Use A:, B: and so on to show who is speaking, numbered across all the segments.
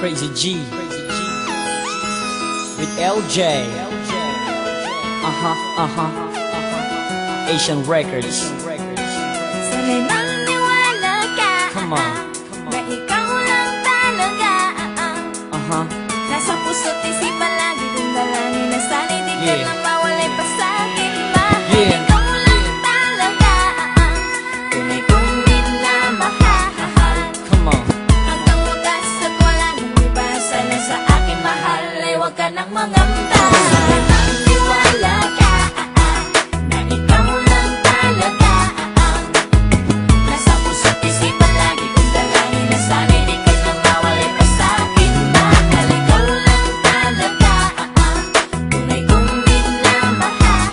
A: Crazy G with LJ. Asian Records.
B: Sana'y maniwala ka,
A: Come on.
B: na ikaw lang talaga. Nasa puso't isipan lagi kong dalangin na sana di ka
A: Yeah.
B: na mawalay pa sa'kin. Mahal
A: Yeah.
B: ikaw lang talaga, tunay kong minamahal.
A: Come on.
B: Hanggang wakas at wala nang iba, sana sa akin mahal ay huwag ka nang mangamba. Sana'y maniwala ka, na ikaw lang talaga. Nasa puso't isipan lagi kong dalangin na sana di ka na mawalay pa sa'kin. Mahal ikaw lang talaga, tunay kong minamahal.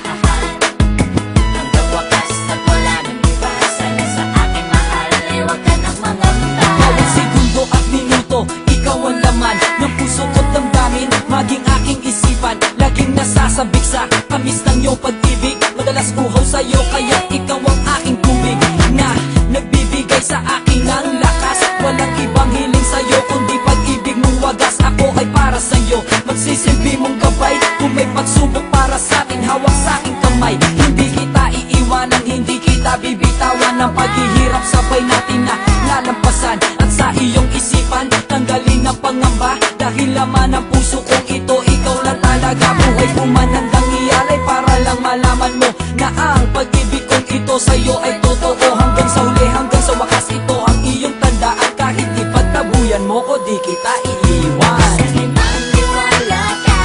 B: Hanggang wakas at wala nang iba, sana sa akin mahal ay huwag ka nang mangamba.
C: Bawat segundo at minuto, ikaw ang laman ng puso ko't damdamin, maging aking isipan. Laging nasasabik sa tamis ng iyong pag-ibig. Madalas uhaw sa'yo, kaya ikaw ang aking tubig na nagbibigay sa akin ng lakas. Walang ibang hiling sa'yo, kundi pag-ibig mong wagas. Ako ay para sa'yo, magsisilbi mong gabay. Kung may pagsubok para sa'kin, hawak sa'king kamay. Hindi kita iiwanan, hindi kita bibitawan. Ang paghihirap sabay natin na lalampasan. At sa iyong isipan, tanggalin ang pangamba. Dahil laman ng puso kong ito, ikaw lang talaga. Buhay ko man handang ialay para lang malaman mo na ang pag-ibig kong ito sa'yo ay totoo. Hanggang sa huli, hanggang sa wakas, ito ang iyong tandaan. Kahit ipagtabuyan mo ko, di kita iiwan.
B: Sana'y maniwala ka,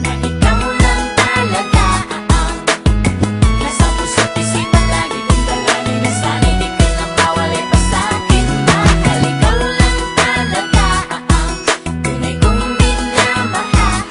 B: na ikaw lang talaga. Nasa puso't isipan lagi kong dalangin na sana di ka na mawalay pa sa'kin. Mahal ikaw lang talaga, tunay kong minamahal.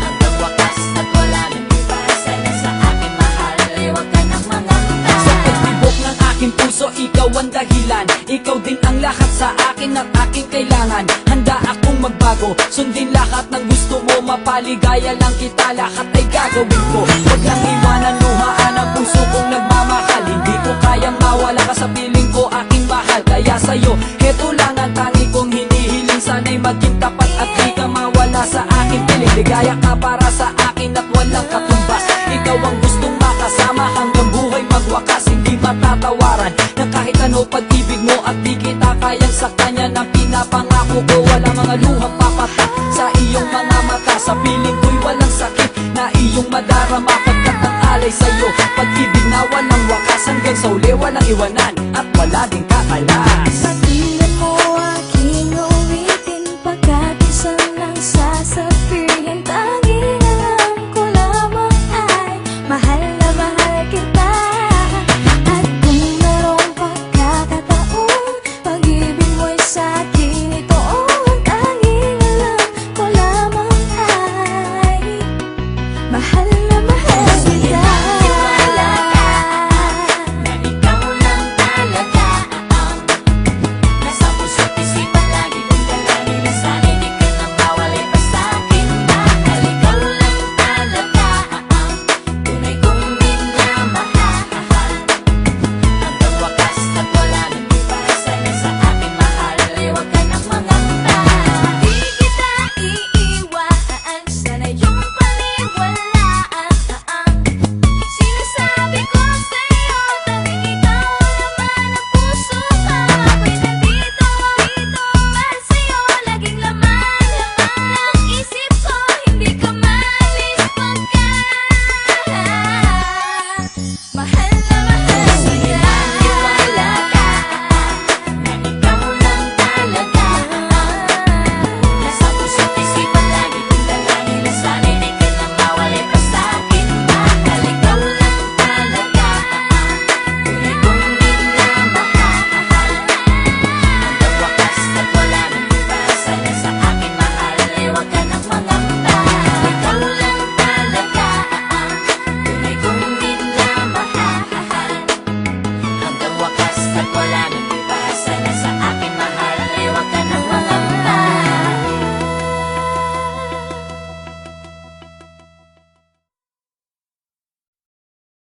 B: Hanggang wakas at wala nang iba, sana sa akin mahal ay huwag ka nang mangamba.
C: Sa pagtibok ng aking puso, ikaw ang dahilan. Ikaw din ang lahat sa akin at aking kailangan. Handa akong magbago, sundin lahat ng gusto mo. Mapaligaya lang kita, lahat ay gagawin ko. Huwag lang iwanan, luhaan ang puso kong nagmamahal. Hindi ko kayang mawala ka sa piling ko, aking mahal. Kaya sa'yo, heto lang ang tangi kong hinihiling. Sana'y maging tapat at di ka mawala sa aking piling. Ligaya ka para sa akin at walang katumbas. Ikaw ang gustong makasama hanggang buhay magwakas. Hindi matatawaran ng kahit ano pag-ibig mo. At di kita kayang sa kanya ng pinapangako ko. Wala mga luhang papatak sa iyong mga mata. Sa piling ko'y walang sakit na iyong madarama. Pagkat ang alay sa'yo, pag-ibig na walang wakas. Hanggang sa uli walang iwanan.